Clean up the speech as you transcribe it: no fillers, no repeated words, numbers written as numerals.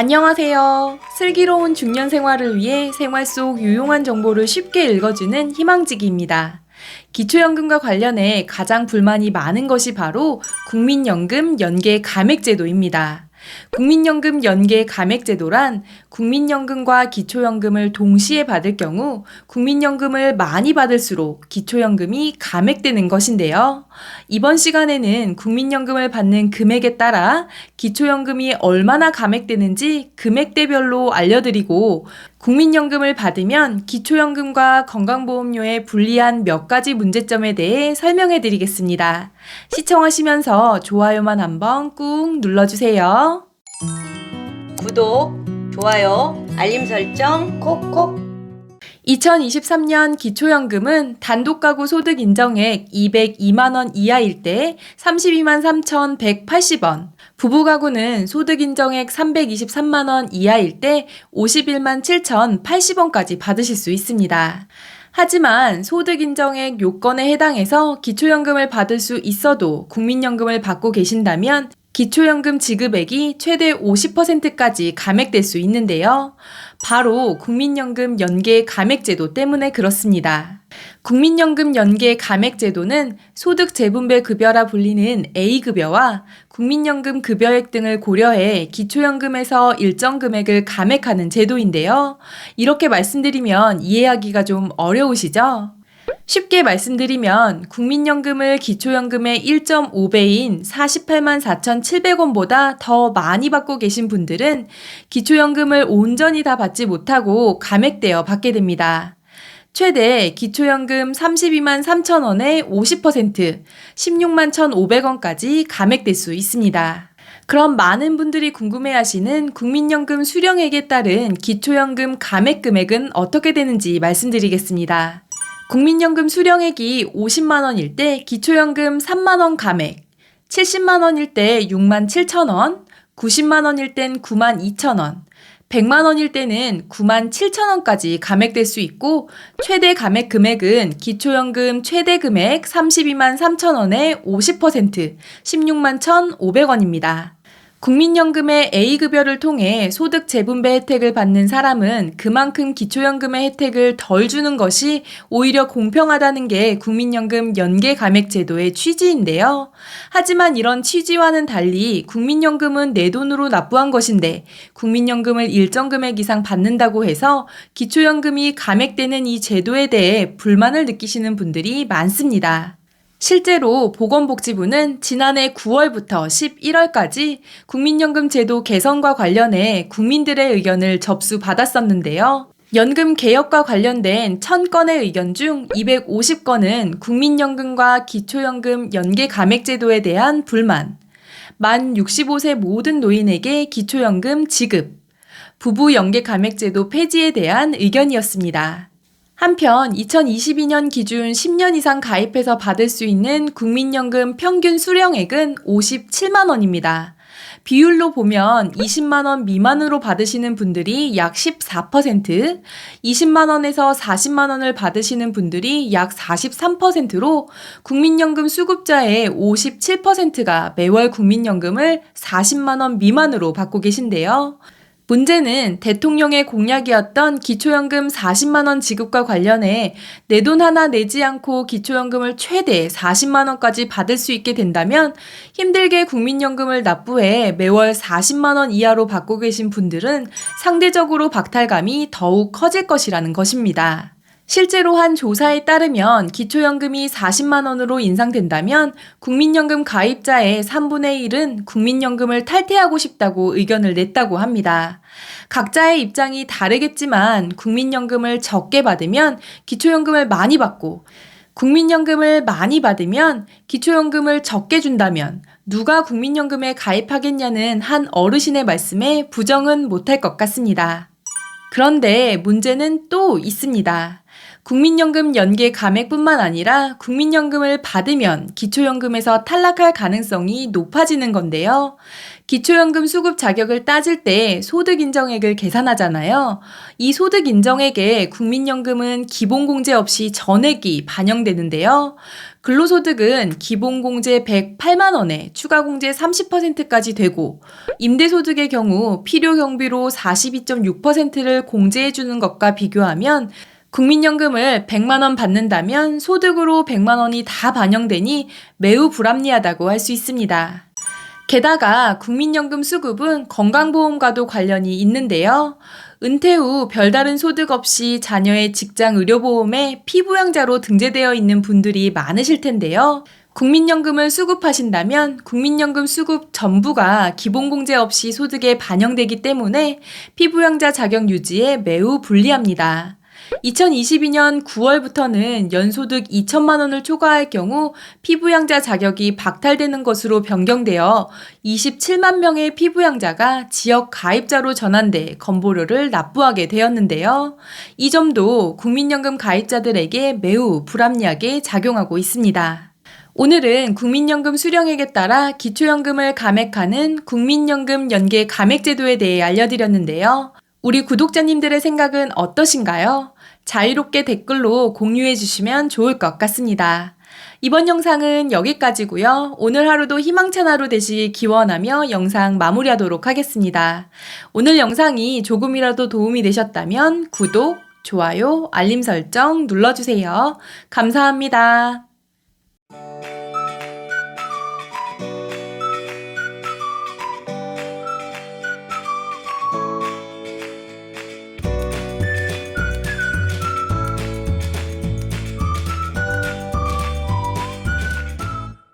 안녕하세요. 슬기로운 중년 생활을 위해 생활 속 유용한 정보를 쉽게 읽어주는 희망지기입니다. 기초연금과 관련해 가장 불만이 많은 것이 바로 국민연금 연계 감액제도입니다. 국민연금 연계 감액제도란 국민연금과 기초연금을 동시에 받을 경우 국민연금을 많이 받을수록 기초연금이 감액되는 것인데요. 이번 시간에는 국민연금을 받는 금액에 따라 기초연금이 얼마나 감액되는지 금액대별로 알려드리고 국민연금을 받으면 기초연금과 건강보험료에 불리한 몇 가지 문제점에 대해 설명해 드리겠습니다. 시청하시면서 좋아요만 한번 꾹 눌러주세요. 구독, 좋아요, 알림 설정 콕콕. 2023년 기초연금은 단독가구 소득 인정액 202만원 이하일 때 32만 3,180원, 부부가구는 소득 인정액 323만원 이하일 때 51만 7,080원까지 받으실 수 있습니다. 하지만 소득 인정액 요건에 해당해서 기초연금을 받을 수 있어도 국민연금을 받고 계신다면 기초연금 지급액이 최대 50%까지 감액될 수 있는데요. 바로 국민연금 연계 감액제도 때문에 그렇습니다. 국민연금 연계 감액제도는 소득 재분배 급여라 불리는 A급여와 국민연금 급여액 등을 고려해 기초연금에서 일정 금액을 감액하는 제도인데요. 이렇게 말씀드리면 이해하기가 좀 어려우시죠? 쉽게 말씀드리면 국민연금을 기초연금의 1.5배인 48만 4,700원보다 더 많이 받고 계신 분들은 기초연금을 온전히 다 받지 못하고 감액되어 받게 됩니다. 최대 기초연금 32만 3천원의 50%, 16만 1,500원까지 감액될 수 있습니다. 그럼 많은 분들이 궁금해하시는 국민연금 수령액에 따른 기초연금 감액 금액은 어떻게 되는지 말씀드리겠습니다. 국민연금 수령액이 50만원일 때 기초연금 3만원 감액, 70만원일 때 6만 7천원, 90만원일 땐 9만 2천원, 100만원일 때는 9만 7천원까지 감액될 수 있고 최대 감액 금액은 기초연금 최대 금액 32만 3천원의 50%, 16만 1,500원입니다. 국민연금의 A급여를 통해 소득 재분배 혜택을 받는 사람은 그만큼 기초연금의 혜택을 덜 주는 것이 오히려 공평하다는 게 국민연금 연계 감액 제도의 취지인데요. 하지만 이런 취지와는 달리 국민연금은 내 돈으로 납부한 것인데 국민연금을 일정 금액 이상 받는다고 해서 기초연금이 감액되는 이 제도에 대해 불만을 느끼시는 분들이 많습니다. 실제로 보건복지부는 지난해 9월부터 11월까지 국민연금 제도 개선과 관련해 국민들의 의견을 접수받았었는데요. 연금 개혁과 관련된 1000건의 의견 중 250건은 국민연금과 기초연금 연계 감액제도에 대한 불만, 만 65세 모든 노인에게 기초연금 지급, 부부 연계 감액제도 폐지에 대한 의견이었습니다. 한편 2022년 기준 10년 이상 가입해서 받을 수 있는 국민연금 평균 수령액은 57만 원입니다. 비율로 보면 20만 원 미만으로 받으시는 분들이 약 14%, 20만 원에서 40만 원을 받으시는 분들이 약 43%로 국민연금 수급자의 57%가 매월 국민연금을 40만 원 미만으로 받고 계신데요. 문제는 대통령의 공약이었던 기초연금 40만 원 지급과 관련해 내 돈 하나 내지 않고 기초연금을 최대 40만 원까지 받을 수 있게 된다면 힘들게 국민연금을 납부해 매월 40만 원 이하로 받고 계신 분들은 상대적으로 박탈감이 더욱 커질 것이라는 것입니다. 실제로 한 조사에 따르면 기초연금이 40만 원으로 인상된다면 국민연금 가입자의 3분의 1은 국민연금을 탈퇴하고 싶다고 의견을 냈다고 합니다. 각자의 입장이 다르겠지만 국민연금을 적게 받으면 기초연금을 많이 받고 국민연금을 많이 받으면 기초연금을 적게 준다면 누가 국민연금에 가입하겠냐는 한 어르신의 말씀에 부정은 못할 것 같습니다. 그런데 문제는 또 있습니다. 국민연금 연계 감액뿐만 아니라 국민연금을 받으면 기초연금에서 탈락할 가능성이 높아지는 건데요. 기초연금 수급 자격을 따질 때 소득 인정액을 계산하잖아요. 이 소득 인정액에 국민연금은 기본공제 없이 전액이 반영되는데요. 근로소득은 기본공제 108만 원에 추가공제 30%까지 되고, 임대소득의 경우 필요경비로 42.6%를 공제해주는 것과 비교하면 국민연금을 100만 원 받는다면 소득으로 100만 원이 다 반영되니 매우 불합리하다고 할 수 있습니다. 게다가 국민연금 수급은 건강보험과도 관련이 있는데요. 은퇴 후 별다른 소득 없이 자녀의 직장 의료보험에 피부양자로 등재되어 있는 분들이 많으실 텐데요. 국민연금을 수급하신다면 국민연금 수급 전부가 기본공제 없이 소득에 반영되기 때문에 피부양자 자격 유지에 매우 불리합니다. 2022년 9월부터는 연소득 2천만 원을 초과할 경우 피부양자 자격이 박탈되는 것으로 변경되어 27만 명의 피부양자가 지역 가입자로 전환돼 건보료를 납부하게 되었는데요. 이 점도 국민연금 가입자들에게 매우 불합리하게 작용하고 있습니다. 오늘은 국민연금 수령액에 따라 기초연금을 감액하는 국민연금 연계 감액제도에 대해 알려드렸는데요. 우리 구독자님들의 생각은 어떠신가요? 자유롭게 댓글로 공유해 주시면 좋을 것 같습니다. 이번 영상은 여기까지고요. 오늘 하루도 희망찬 하루 되시길 기원하며 영상 마무리하도록 하겠습니다. 오늘 영상이 조금이라도 도움이 되셨다면 구독, 좋아요, 알림 설정 눌러주세요. 감사합니다.